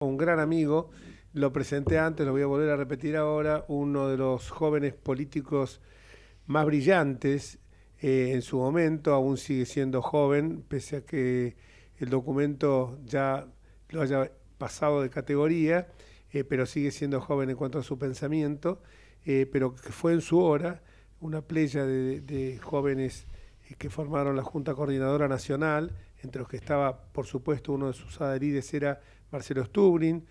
Un gran amigo, lo presenté antes, lo voy a volver a repetir ahora, uno de los jóvenes políticos más brillantes en su momento, aún sigue siendo joven, pese a que el documento ya lo haya pasado de categoría, pero sigue siendo joven en cuanto a su pensamiento, pero que fue en su hora una playa de jóvenes que formaron la Junta Coordinadora Nacional, entre los que estaba, por supuesto, uno de sus adherides era Marcelo Stubrin,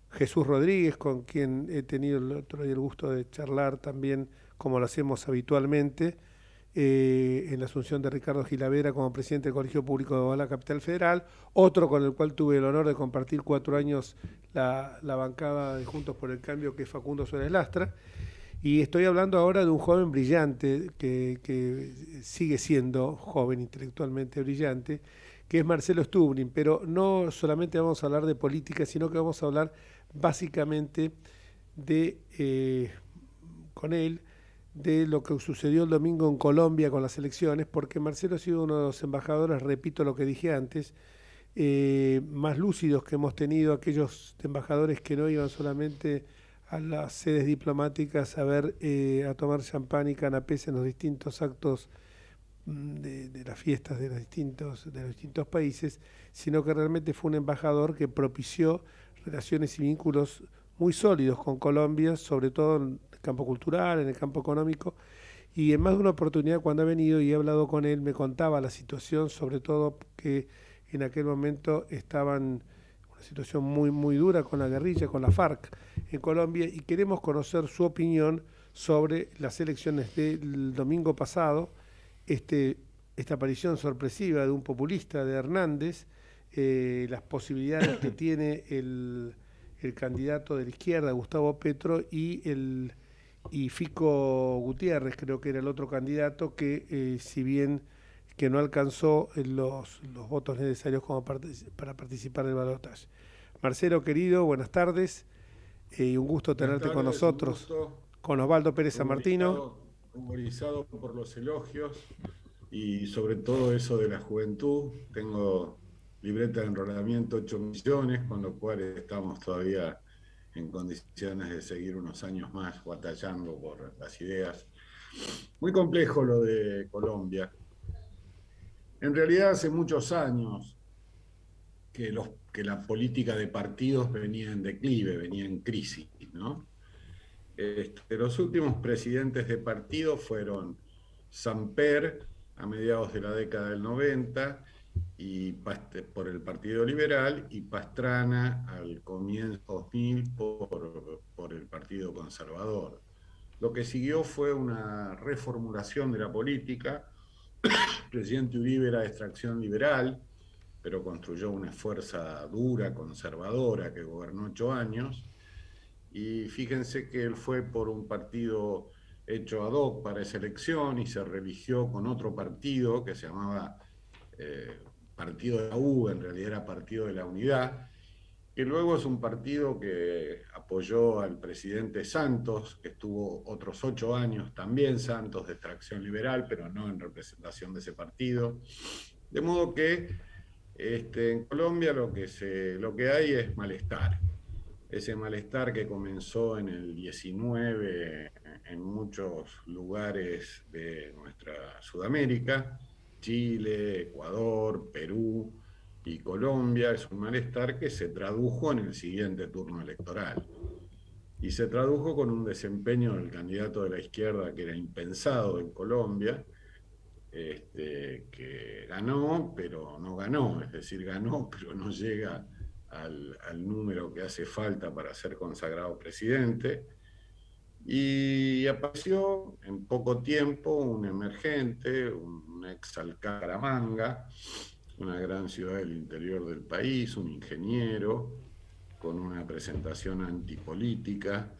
Jesús Rodríguez, con quien he tenido el otro día el gusto de charlar también, como lo hacemos habitualmente, en la asunción de Ricardo Gilavera como presidente del Colegio Público de la Capital Federal, otro con el cual tuve el honor de compartir 4 años la bancada de Juntos por el Cambio, que es Facundo Suárez Lastra, y estoy hablando ahora de un joven brillante que sigue siendo joven, intelectualmente brillante, que es Marcelo Stubrin, pero no solamente vamos a hablar de política, sino que vamos a hablar básicamente de, con él, de lo que sucedió el domingo en Colombia con las elecciones, porque Marcelo ha sido uno de los embajadores, repito lo que dije antes, más lúcidos que hemos tenido, aquellos embajadores que no iban solamente a las sedes diplomáticas a ver, a tomar champán y canapés en los distintos actos de las fiestas de los distintos países, sino que realmente fue un embajador que propició relaciones y vínculos muy sólidos con Colombia, sobre todo en el campo cultural, en el campo económico, y en más de una oportunidad cuando ha venido y he hablado con él me contaba la situación, sobre todo que en aquel momento estaban en una situación muy, muy dura con la guerrilla, con la FARC en Colombia, y queremos conocer su opinión sobre las elecciones del domingo pasado, este, esta aparición sorpresiva de un populista de Hernández, las posibilidades que tiene el candidato de la izquierda, Gustavo Petro, y Fico Gutiérrez, creo que era el otro candidato, que si bien que no alcanzó los votos necesarios como para participar del balotaje. Marcelo, querido, buenas tardes, y un gusto Buenas tenerte con tardes, un nosotros. gusto. Con Osvaldo Pérez San Martino. Ruborizado por los elogios y sobre todo eso de la juventud. Tengo libreta de enrolamiento 8 millones, con lo cual estamos todavía en condiciones de seguir unos años más batallando por las ideas. Muy complejo lo de Colombia. En realidad hace muchos años que la política de partidos venía en declive, venía en crisis, ¿no? Los últimos presidentes de partido fueron Samper a mediados de la década del 90 por el Partido Liberal, y Pastrana al comienzo 2000 por el Partido Conservador. Lo que siguió fue una reformulación de la política. El presidente Uribe era de extracción liberal, pero construyó una fuerza dura, conservadora, que gobernó 8 años. Y fíjense que él fue por un partido hecho ad hoc para esa elección y se religió con otro partido que se llamaba eh, Partido de la U, en realidad era Partido de la Unidad, que luego es un partido que apoyó al presidente Santos, que estuvo otros 8 años también, Santos de extracción liberal, pero no en representación de ese partido. De modo que en Colombia lo que hay es malestar. Ese malestar que comenzó en el 19 en muchos lugares de nuestra Sudamérica, Chile, Ecuador, Perú y Colombia, es un malestar que se tradujo en el siguiente turno electoral. Y se tradujo con un desempeño del candidato de la izquierda que era impensado en Colombia, que ganó, pero no ganó, es decir, ganó, pero no llega al número que hace falta para ser consagrado presidente. Y apareció en poco tiempo un emergente, un ex Alcáramanga, una gran ciudad del interior del país, un ingeniero con una presentación antipolítica.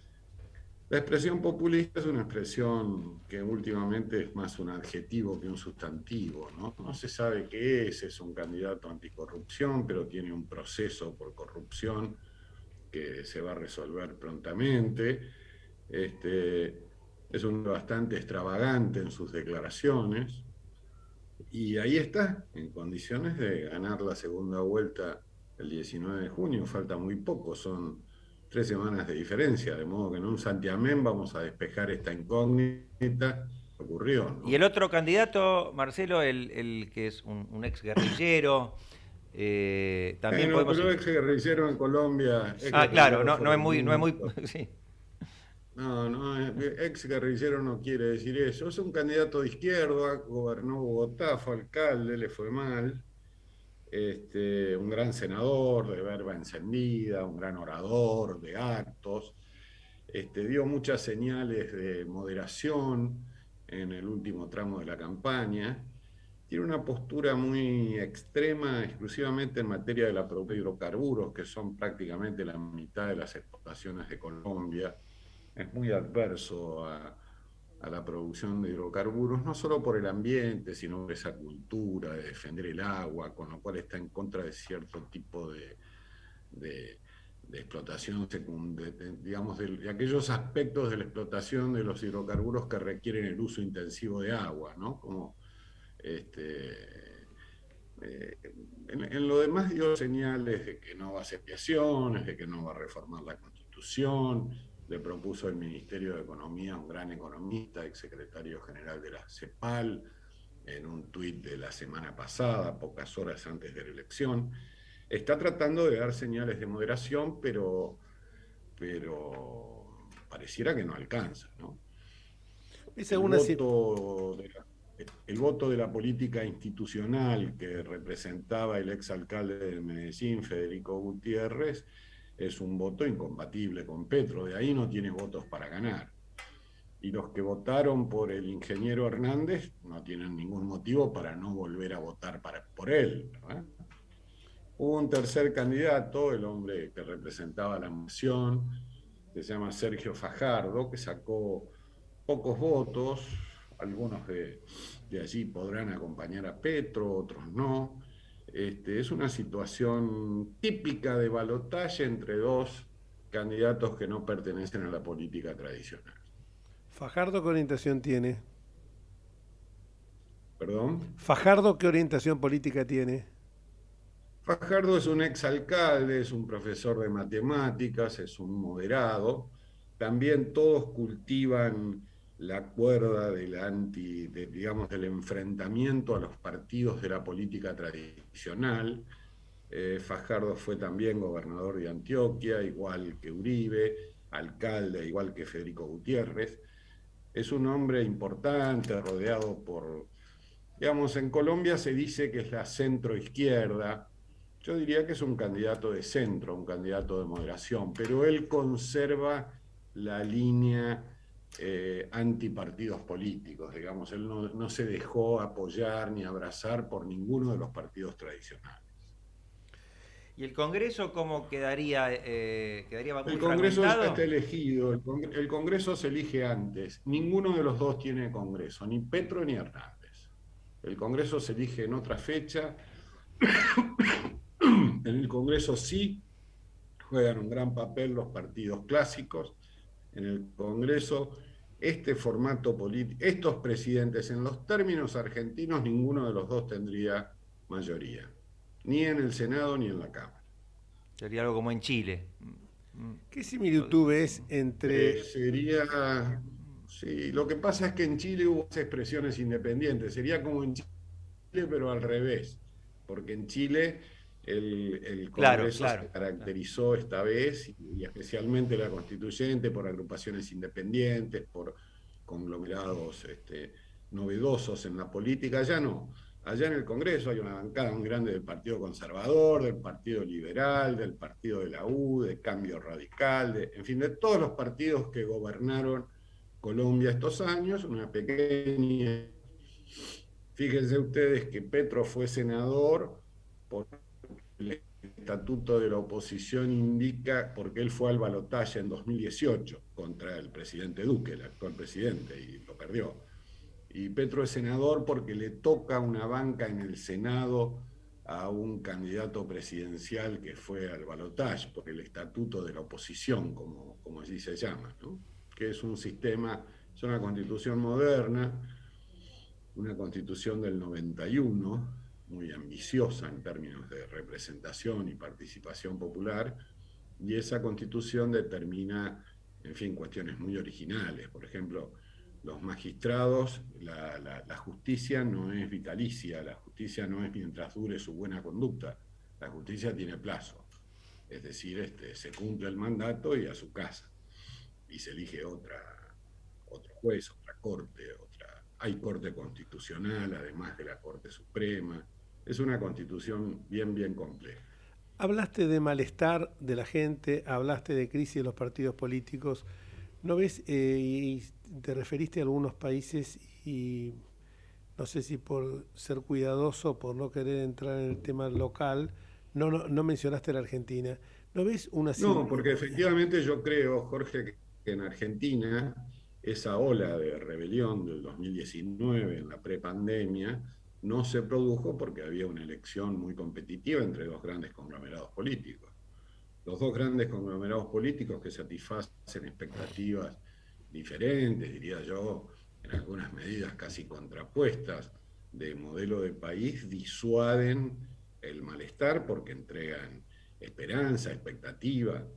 La expresión populista es una expresión que últimamente es más un adjetivo que un sustantivo, ¿no? No se sabe qué es un candidato anticorrupción, pero tiene un proceso por corrupción que se va a resolver prontamente. Es un bastante extravagante en sus declaraciones, y ahí está, en condiciones de ganar la segunda vuelta el 19 de junio, falta muy poco, son 3 semanas de diferencia, de modo que en un santiamén vamos a despejar esta incógnita que ocurrió, Y ¿no? el otro candidato, Marcelo, el que es un ex guerrillero, también Bueno, podemos... pero ex guerrillero en Colombia, ex Ah, claro, guerrillero no, no fuera es el muy, no es muy, mundo. sí. No, no, ex guerrillero no quiere decir eso. Es un candidato de izquierda, gobernó Bogotá, fue alcalde, le fue mal. Un gran senador de verba encendida, un gran orador de actos. Dio muchas señales de moderación en el último tramo de la campaña. Tiene una postura muy extrema, exclusivamente en materia de la producción de hidrocarburos, que son prácticamente la mitad de las exportaciones de Colombia. Es muy adverso a la producción de hidrocarburos, no solo por el ambiente, sino por esa cultura de defender el agua, con lo cual está en contra de cierto tipo de, de explotación, digamos, de aquellos aspectos de la explotación de los hidrocarburos que requieren el uso intensivo de agua, ¿no? Como este, eh, en lo demás dio señales de que no va a hacer expiaciones, de que no va a reformar la Constitución. Le propuso el Ministerio de Economía a un gran economista, exsecretario general de la CEPAL, en un tuit de la semana pasada, pocas horas antes de la elección. Está tratando de dar señales de moderación, pero pareciera que no alcanza, ¿no? ¿Es El alguna voto de la, el voto de la política institucional que representaba el exalcalde de Medellín, Federico Gutiérrez, es un voto incompatible con Petro, de ahí no tiene votos para ganar. Y los que votaron por el ingeniero Hernández no tienen ningún motivo para no volver a votar por él, ¿verdad? Hubo un tercer candidato, el hombre que representaba la moción, que se llama Sergio Fajardo, que sacó pocos votos, algunos de allí podrán acompañar a Petro, otros no. Es una situación típica de balotaje entre dos candidatos que no pertenecen a la política tradicional. Fajardo qué orientación tiene? ¿Perdón? Fajardo qué orientación política tiene? Fajardo es un exalcalde, es un profesor de matemáticas, es un moderado. También todos cultivan la cuerda digamos, del enfrentamiento a los partidos de la política tradicional. Fajardo fue también gobernador de Antioquia, igual que Uribe, alcalde, igual que Federico Gutiérrez. Es un hombre importante, rodeado por, digamos, en Colombia se dice que es la centro-izquierda. Yo diría que es un candidato de centro, un candidato de moderación, pero él conserva la línea antipartidos políticos, digamos, él no se dejó apoyar ni abrazar por ninguno de los partidos tradicionales. ¿Y el Congreso cómo quedaría? ¿Quedaría El muy Congreso ya fragmentado? está elegido, el Congreso se elige antes, ninguno de los dos tiene Congreso, ni Petro ni Hernández. El Congreso se elige en otra fecha. En el Congreso sí juegan un gran papel los partidos clásicos. En el Congreso, este formato político, estos presidentes, en los términos argentinos, ninguno de los dos tendría mayoría, ni en el Senado ni en la Cámara. Sería algo como en Chile. ¿Qué similitud ves entre... Sería, sí, lo que pasa es que en Chile hubo expresiones independientes, sería como en Chile, pero al revés, porque en Chile el Claro, Congreso claro, se claro. caracterizó esta vez, y especialmente la constituyente, por agrupaciones independientes, por conglomerados novedosos en la política. Allá no. Allá en el Congreso hay una bancada muy grande del Partido Conservador, del Partido Liberal, del Partido de la U, de Cambio Radical, en fin, de todos los partidos que gobernaron Colombia estos años, una pequeña. Fíjense ustedes que Petro fue senador porque el estatuto de la oposición indica, porque él fue al balotaje en 2018 contra el presidente Duque, el actual presidente, y lo perdió. Y Petro es senador porque le toca una banca en el Senado a un candidato presidencial que fue al balotaje por el estatuto de la oposición, como allí se llama, ¿no? Que es un sistema, es una constitución moderna, una constitución del 91, muy ambiciosa en términos de representación y participación popular, y esa constitución determina, en fin, cuestiones muy originales. Por ejemplo, los magistrados, la justicia no es vitalicia, la justicia no es mientras dure su buena conducta, la justicia tiene plazo. Es decir, se cumple el mandato y a su casa. Y se elige otro juez, otra corte, hay corte constitucional, además de la Corte Suprema. Es una constitución bien, bien compleja. Hablaste de malestar de la gente, hablaste de crisis de los partidos políticos. ¿No ves? Y te referiste a algunos países y no sé si por ser cuidadoso, por no querer entrar en el tema local, no mencionaste la Argentina. ¿No ves una... No, porque efectivamente yo creo, Jorge, que en Argentina esa ola de rebelión del 2019, en la prepandemia, no se produjo porque había una elección muy competitiva entre dos grandes conglomerados políticos. Los dos grandes conglomerados políticos que satisfacen expectativas diferentes, diría yo, en algunas medidas casi contrapuestas, de modelo de país, disuaden el malestar porque entregan esperanza, expectativa.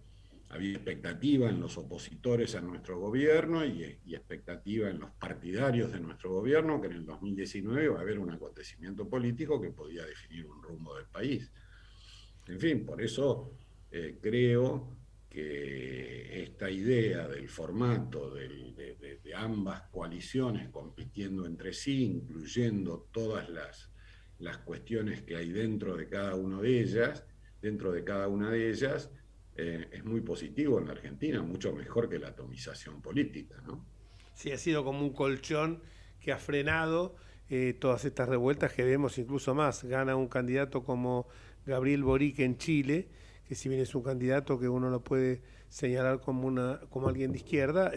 Había expectativa en los opositores a nuestro gobierno y expectativa en los partidarios de nuestro gobierno que en el 2019 va a haber un acontecimiento político que podía definir un rumbo del país. En fin, por eso creo que esta idea del formato de ambas coaliciones compitiendo entre sí, incluyendo todas las cuestiones que hay dentro de cada una de ellas, es muy positivo en la Argentina, mucho mejor que la atomización política, ¿no? Sí, ha sido como un colchón que ha frenado todas estas revueltas que vemos, incluso más. Gana un candidato como Gabriel Boric en Chile, que si bien es un candidato que uno lo puede señalar como alguien de izquierda,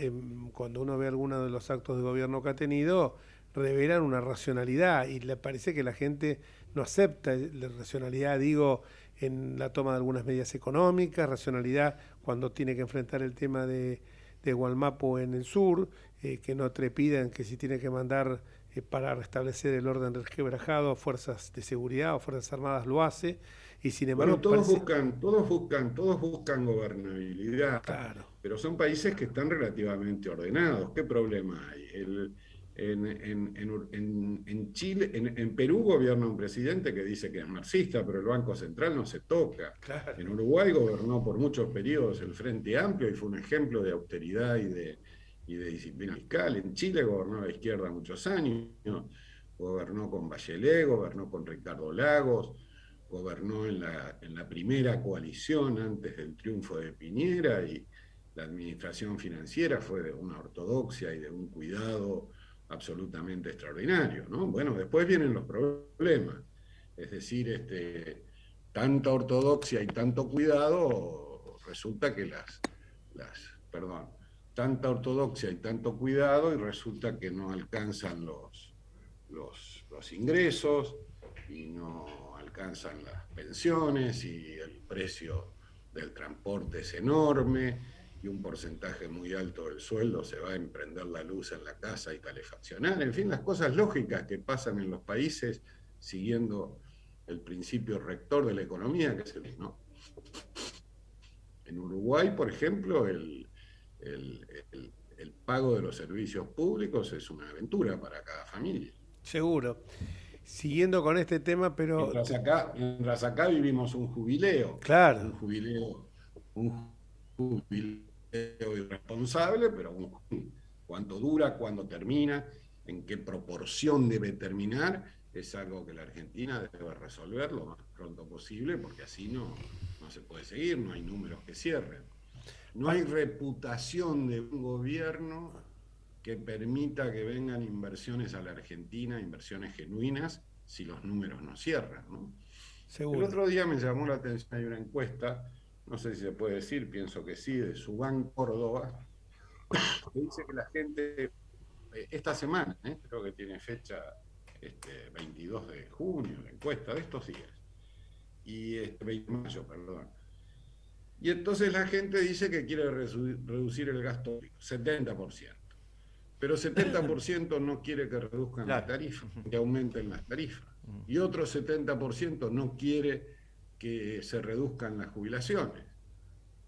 cuando uno ve algunos de los actos de gobierno que ha tenido, revelan una racionalidad y le parece que la gente no acepta la racionalidad, digo, en la toma de algunas medidas económicas, racionalidad cuando tiene que enfrentar el tema de Gualmapu en el sur, que no trepidan que si tiene que mandar para restablecer el orden resquebrajado a fuerzas de seguridad o fuerzas armadas lo hace, y sin embargo... Bueno, todos buscan gobernabilidad, claro, pero son países que están relativamente ordenados. ¿Qué problema hay? En Chile, en Perú gobierna un presidente que dice que es marxista, pero el Banco Central no se toca. claro. En Uruguay gobernó por muchos periodos el Frente Amplio y fue un ejemplo de austeridad y de disciplina fiscal. En Chile gobernó la izquierda muchos años, gobernó con Bachelet, gobernó con Ricardo Lagos, gobernó en la primera coalición antes del triunfo de Piñera, y la administración financiera fue de una ortodoxia y de un cuidado absolutamente extraordinario, ¿no? Bueno, después vienen los problemas, es decir, tanta ortodoxia y tanto cuidado, resulta que tanta ortodoxia y tanto cuidado y resulta que no alcanzan los ingresos y no alcanzan las pensiones y el precio del transporte es enorme y un porcentaje muy alto del sueldo se va a emprender la luz en la casa y calefaccionar. En fin, las cosas lógicas que pasan en los países siguiendo el principio rector de la economía, que es el no. En Uruguay, por ejemplo, el pago de los servicios públicos es una aventura para cada familia. Seguro. Siguiendo con este tema, pero... Mientras acá vivimos un jubileo. Claro. Un jubileo irresponsable, pero cuánto dura, cuándo termina, en qué proporción debe terminar, es algo que la Argentina debe resolver lo más pronto posible, porque así no se puede seguir, no hay números que cierren. No hay reputación de un gobierno que permita que vengan inversiones a la Argentina, inversiones genuinas, si los números no cierran, ¿no? Seguro. El otro día me llamó la atención, hay una encuesta, no sé si se puede decir, pienso que sí, de Subán Córdoba, que dice que la gente, esta semana, creo que tiene fecha 22 de junio, la encuesta de estos días, y 20 de mayo, perdón. Y entonces la gente dice que quiere reducir el gasto público, 70%. Pero 70% no quiere que reduzcan las tarifas, que aumenten las tarifas. y otro 70% no quiere que se reduzcan las jubilaciones.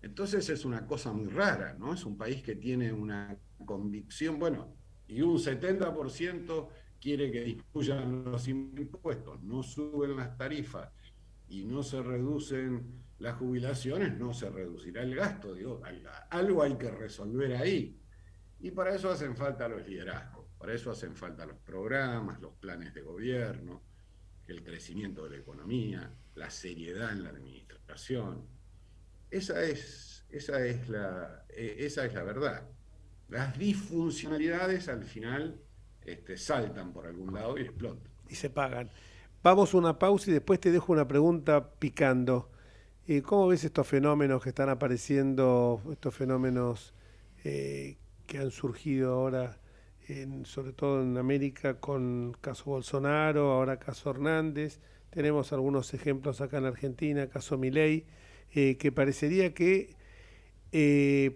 Entonces es una cosa muy rara, ¿no? Es un país que tiene una convicción, bueno, y un 70% quiere que disminuyan los impuestos, no suben las tarifas y no se reducen las jubilaciones, no se reducirá el gasto. Digo, algo hay que resolver ahí. Y para eso hacen falta los liderazgos, para eso hacen falta los programas, los planes de gobierno, el crecimiento de la economía, la seriedad en la administración. Esa es la verdad. Las disfuncionalidades al final saltan por algún lado y explotan. Y se pagan. Vamos a una pausa y después te dejo una pregunta picando. ¿Cómo ves estos fenómenos que están apareciendo, estos fenómenos que han surgido ahora, sobre todo en América, con caso Bolsonaro, ahora caso Hernández? Tenemos algunos ejemplos acá en Argentina, caso Milei, que parecería que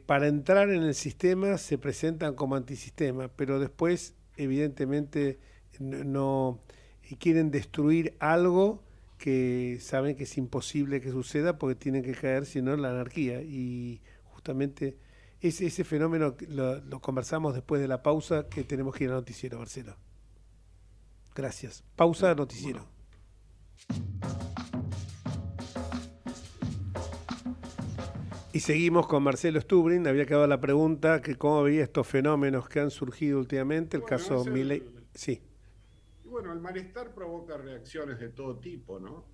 para entrar en el sistema se presentan como antisistema, pero después, evidentemente, no quieren destruir algo que saben que es imposible que suceda porque tienen que caer, si no, en la anarquía. Y justamente ese fenómeno lo conversamos después de la pausa, que tenemos que ir al noticiero, Marcelo. Gracias. Pausa, noticiero. Y seguimos con Marcelo Stubrin. Había quedado la pregunta que cómo veía estos fenómenos que han surgido últimamente, el caso Milei. Sí. Y bueno, el malestar provoca reacciones de todo tipo, ¿no?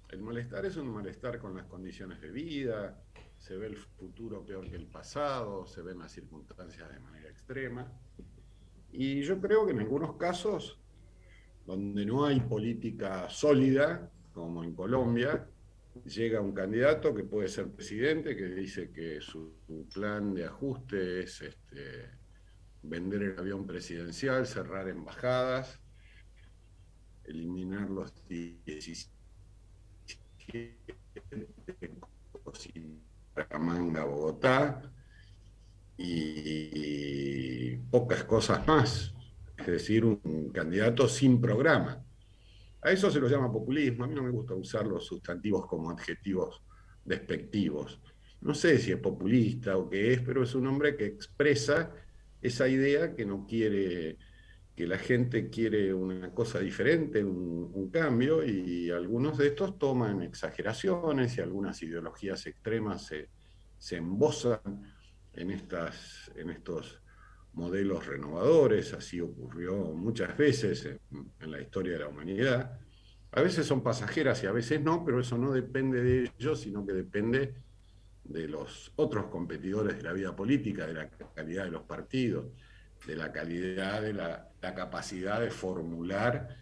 El malestar es un malestar con las condiciones de vida, se ve el futuro peor que el pasado, se ven las circunstancias de manera extrema. Y yo creo que en algunos casos, donde no hay política sólida, como en Colombia, llega un candidato que puede ser presidente, que dice que su plan de ajuste es vender el avión presidencial, cerrar embajadas, eliminar los 17 Bucaramanga, Bogotá y pocas cosas más. Es decir, un candidato sin programa. A eso se lo llama populismo. A mí no me gusta usar los sustantivos como adjetivos despectivos. No sé si es populista o qué es, pero es un hombre que expresa esa idea que no quiere, que la gente quiere una cosa diferente, un cambio, y algunos de estos toman exageraciones y algunas ideologías extremas se embozan en estos modelos renovadores. Así ocurrió muchas veces en la historia de la humanidad. A veces son pasajeras y a veces no, pero eso no depende de ellos, sino que depende de los otros competidores de la vida política, de la calidad de los partidos, de la calidad de la capacidad de formular.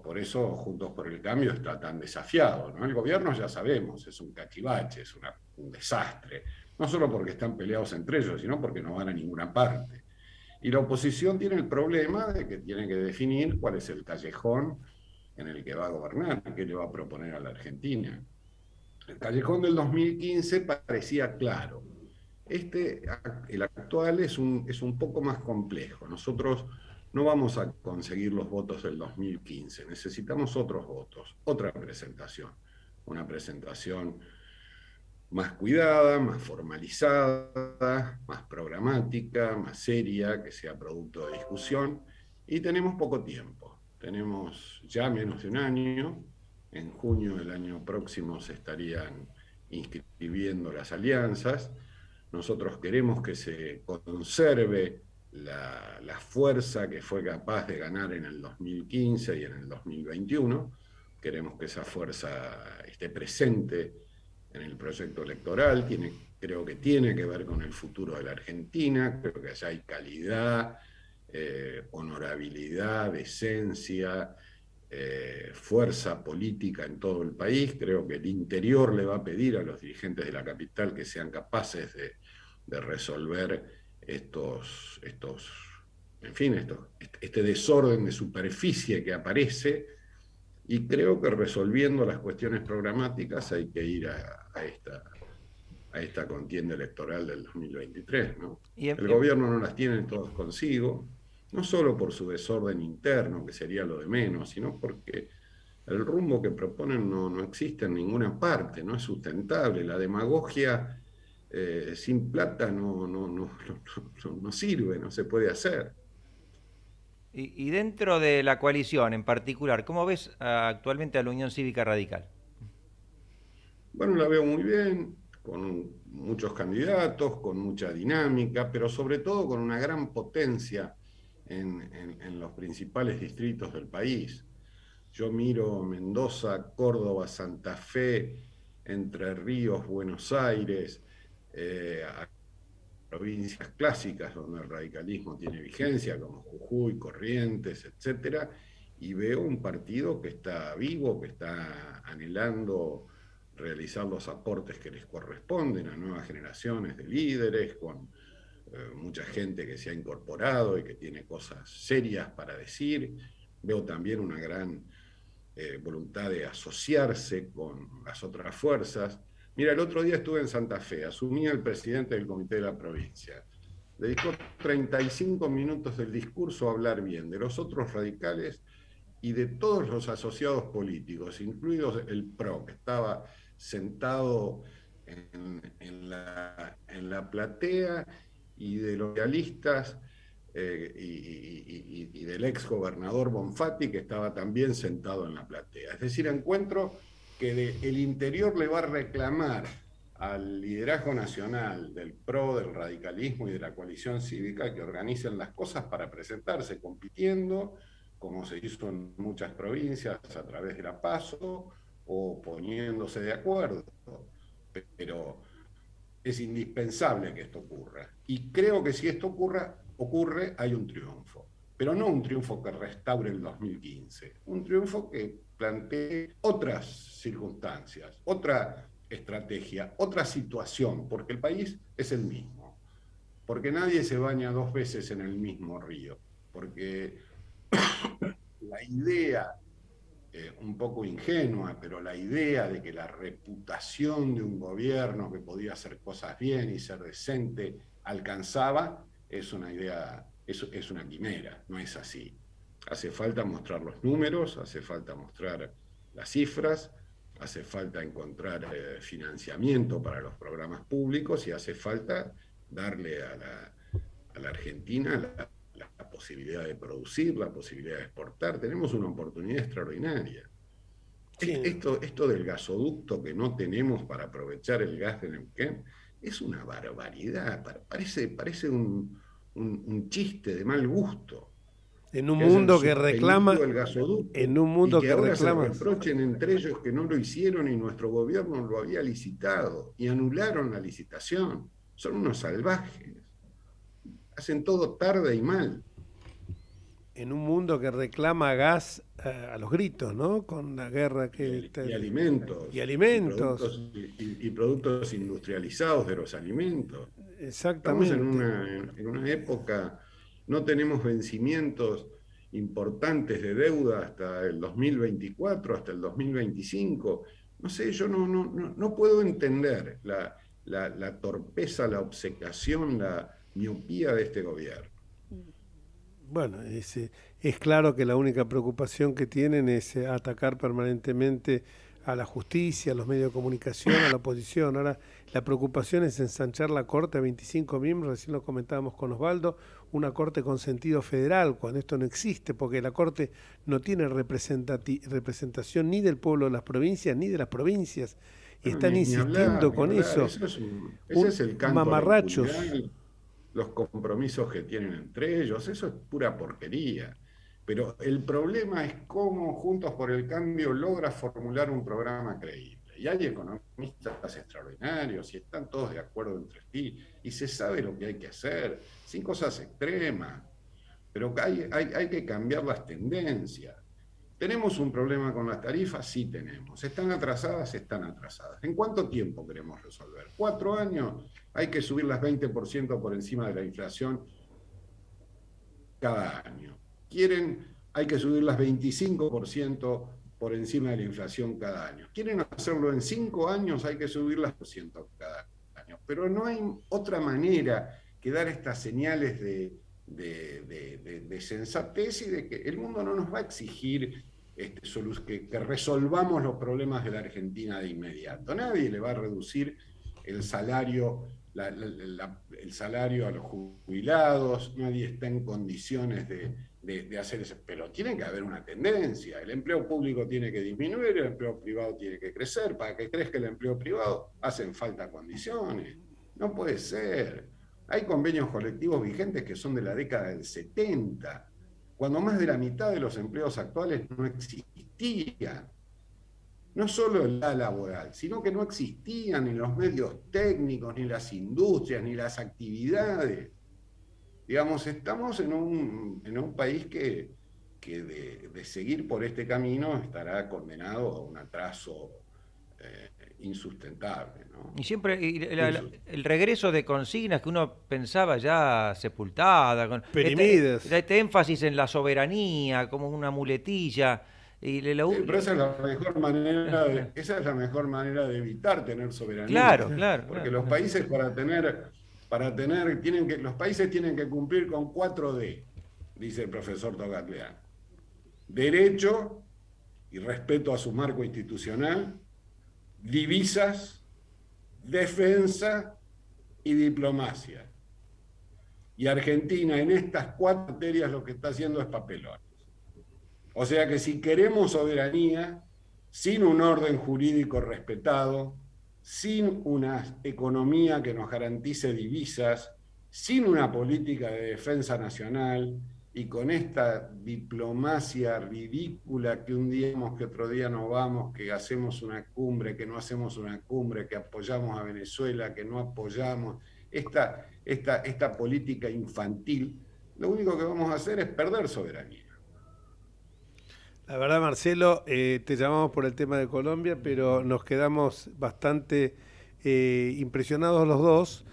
Por eso Juntos por el Cambio está tan desafiado, ¿no? El gobierno, ya sabemos, es un cachivache, es un desastre, no solo porque están peleados entre ellos, sino porque no van a ninguna parte. Y la oposición tiene el problema de que tiene que definir cuál es el callejón en el que va a gobernar, qué le va a proponer a la Argentina. El callejón del 2015 parecía claro. El actual es un poco más complejo. Nosotros no vamos a conseguir los votos del 2015. Necesitamos otros votos, otra presentación. Una presentación más cuidada, más formalizada, más programática, más seria, que sea producto de discusión. Y tenemos poco tiempo. Tenemos ya menos de un año. En junio del año próximo se estarían inscribiendo las alianzas. Nosotros queremos que se conserve la fuerza que fue capaz de ganar en el 2015 y en el 2021. Queremos que esa fuerza esté presente en el proyecto electoral. Creo que tiene que ver con el futuro de la Argentina. Creo que allá hay calidad, honorabilidad, decencia, fuerza política en todo el país. Creo que el interior le va a pedir a los dirigentes de la capital que sean capaces de resolver este desorden de superficie que aparece, y creo que resolviendo las cuestiones programáticas hay que ir a esta contienda electoral del 2023, ¿no? El gobierno no las tiene todas consigo, no solo por su desorden interno, que sería lo de menos, sino porque el rumbo que proponen no existe en ninguna parte, no es sustentable. La demagogia sin plata no sirve, no se puede hacer. Y dentro de la coalición en particular, ¿cómo ves actualmente a la Unión Cívica Radical? Bueno, la veo muy bien, con muchos candidatos, con mucha dinámica, pero sobre todo con una gran potencia en los principales distritos del país. Yo miro Mendoza, Córdoba, Santa Fe, Entre Ríos, Buenos Aires, a provincias clásicas donde el radicalismo tiene vigencia, como Jujuy, Corrientes, etcétera, y veo un partido que está vivo, que está anhelando realizar los aportes que les corresponden a nuevas generaciones de líderes, con mucha gente que se ha incorporado y que tiene cosas serias para decir. Veo también una gran voluntad de asociarse con las otras fuerzas. Mira, el otro día estuve en Santa Fe, asumía el presidente del comité de la provincia. Dedicó 35 minutos del discurso a hablar bien de los otros radicales y de todos los asociados políticos, incluidos el PRO, que estaba sentado en la platea, y de los realistas y del ex gobernador Bonfatti, que estaba también sentado en la platea. Es decir, encuentro que el interior le va a reclamar al liderazgo nacional del PRO, del radicalismo y de la coalición cívica que organicen las cosas para presentarse compitiendo, como se hizo en muchas provincias a través de la PASO, o poniéndose de acuerdo. Pero es indispensable que esto ocurra. Y creo que si esto ocurre, hay un triunfo. Pero no un triunfo que restaure el 2015, un triunfo que plantee otras circunstancias, otra estrategia, otra situación, porque el país es el mismo, porque nadie se baña dos veces en el mismo río, porque la idea, un poco ingenua, pero la idea de que la reputación de un gobierno que podía hacer cosas bien y ser decente alcanzaba, es una idea, es una quimera, no es así. Hace falta mostrar los números, hace falta mostrar las cifras, hace falta encontrar financiamiento para los programas públicos y hace falta darle a la Argentina la posibilidad de producir, la posibilidad de exportar. Tenemos una oportunidad extraordinaria. Sí. Esto del gasoducto que no tenemos para aprovechar el gas de Neuquén es una barbaridad. Parece un chiste de mal gusto. En un mundo que reclama, el gasoducto, en un mundo y que ahora reclama, se reprochen entre ellos que no lo hicieron y nuestro gobierno lo había licitado y anularon la licitación. Son unos salvajes. Hacen todo tarde y mal. En un mundo que reclama gas a los gritos, ¿no? Con la guerra que... Y alimentos. Y alimentos. Y productos industrializados de los alimentos. Exactamente. Estamos en una época, no tenemos vencimientos importantes de deuda hasta el 2024, hasta el 2025. No sé, yo no puedo entender la torpeza, la obcecación, la miopía de este gobierno. Bueno, es claro que la única preocupación que tienen es atacar permanentemente a la justicia, a los medios de comunicación, a la oposición. Ahora, la preocupación es ensanchar la Corte a 25 miembros, recién lo comentábamos con Osvaldo, una Corte con sentido federal, cuando esto no existe, porque la Corte no tiene representación ni del pueblo de las provincias, ni de las provincias, y están insistiendo con eso. Ese es el canto mamarrachos. Los compromisos que tienen entre ellos, eso es pura porquería. Pero el problema es cómo Juntos por el Cambio logra formular un programa creíble. Y hay economistas extraordinarios y están todos de acuerdo entre sí y se sabe lo que hay que hacer, sin cosas extremas. Pero hay que cambiar las tendencias. ¿Tenemos un problema con las tarifas? Sí tenemos. ¿Están atrasadas? Están atrasadas. ¿En cuánto tiempo queremos resolver? 4 años. Hay que subirlas 20% por encima de la inflación cada año. Hay que subirlas 25% por encima de la inflación cada año. Quieren hacerlo en 5 años, hay que subirlas 2% cada año. Pero no hay otra manera que dar estas señales de de sensatez y de que el mundo no nos va a exigir que resolvamos los problemas de la Argentina de inmediato. Nadie le va a reducir el salario, el salario a los jubilados, nadie está en condiciones de hacer eso, pero tiene que haber una tendencia. El empleo público tiene que disminuir, el empleo privado tiene que crecer. Para que crezca el empleo privado hacen falta condiciones. No puede ser. Hay convenios colectivos vigentes que son de la década del 70, cuando más de la mitad de los empleos actuales no existían. No solo en la laboral, sino que no existían ni los medios técnicos, ni las industrias, ni las actividades. Digamos, estamos en un país que de seguir por este camino estará condenado a un atraso insustentable, ¿no? Y siempre el regreso de consignas que uno pensaba ya sepultada, con perimidas. Este énfasis en la soberanía como una muletilla. Pero esa es la mejor manera de evitar tener soberanía. Claro. Porque los países los países tienen que cumplir con 4D, dice el profesor Togatleán: derecho y respeto a su marco institucional, divisas, defensa y diplomacia. Y Argentina en estas 4 materias lo que está haciendo es papelón. O sea que si queremos soberanía, sin un orden jurídico respetado, sin una economía que nos garantice divisas, sin una política de defensa nacional y con esta diplomacia ridícula que un día vamos, que otro día no vamos, que hacemos una cumbre, que no hacemos una cumbre, que apoyamos a Venezuela, que no apoyamos, esta política infantil, lo único que vamos a hacer es perder soberanía. La verdad, Marcelo, te llamamos por el tema de Colombia, pero nos quedamos bastante impresionados los dos,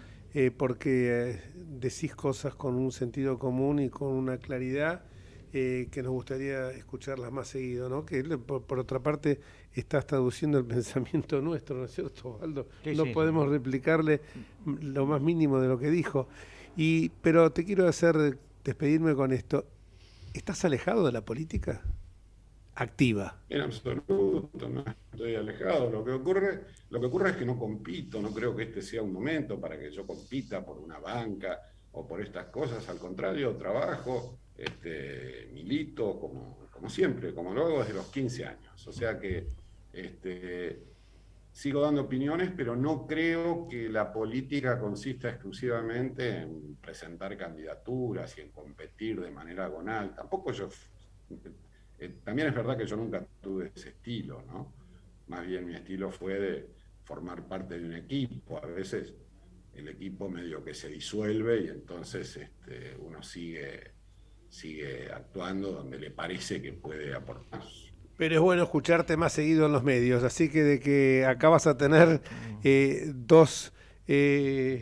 porque decís cosas con un sentido común y con una claridad que nos gustaría escucharlas más seguido, ¿no? Que por otra parte estás traduciendo el pensamiento nuestro, ¿no es cierto, Osvaldo? Sí, no podemos replicarle lo más mínimo de lo que dijo. Pero te quiero despedirme con esto. ¿Estás alejado de la política activa? En absoluto, no estoy alejado. Lo que ocurre es que no compito, no creo que este sea un momento para que yo compita por una banca o por estas cosas. Al contrario, trabajo, milito como siempre, como lo hago desde los 15 años. O sea que sigo dando opiniones, pero no creo que la política consista exclusivamente en presentar candidaturas y en competir de manera agonal. Tampoco yo... También es verdad que yo nunca tuve ese estilo, ¿no? Más bien mi estilo fue de formar parte de un equipo. A veces el equipo medio que se disuelve y entonces uno sigue actuando donde le parece que puede aportar. Pero es bueno escucharte más seguido en los medios, así que de que acá vas a tener 2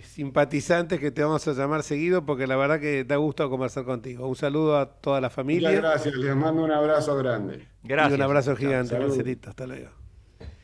simpatizantes que te vamos a llamar seguido, porque la verdad que da gusto conversar contigo. Un saludo a toda la familia. Muchas gracias, les mando un abrazo grande. Gracias. Y un abrazo gigante, Salud. Marcelito. Hasta luego.